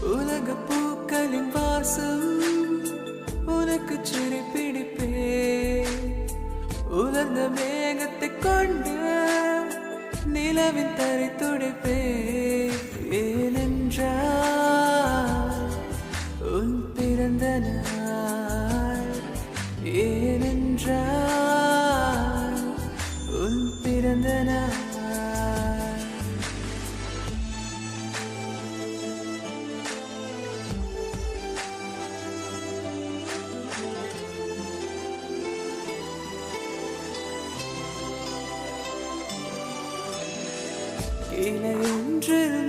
உலக பூக்களின் வாசம் உனக்கு சிறை பிடிப்பே உலர்ந்த மேகத்தை கொண்டு நிலவின் தரை துடைப்பே ஏனென்றால் உன் பிறந்த நாள் ஏனென்றால் உன் பிறந்த நாள் இலையொன்றில்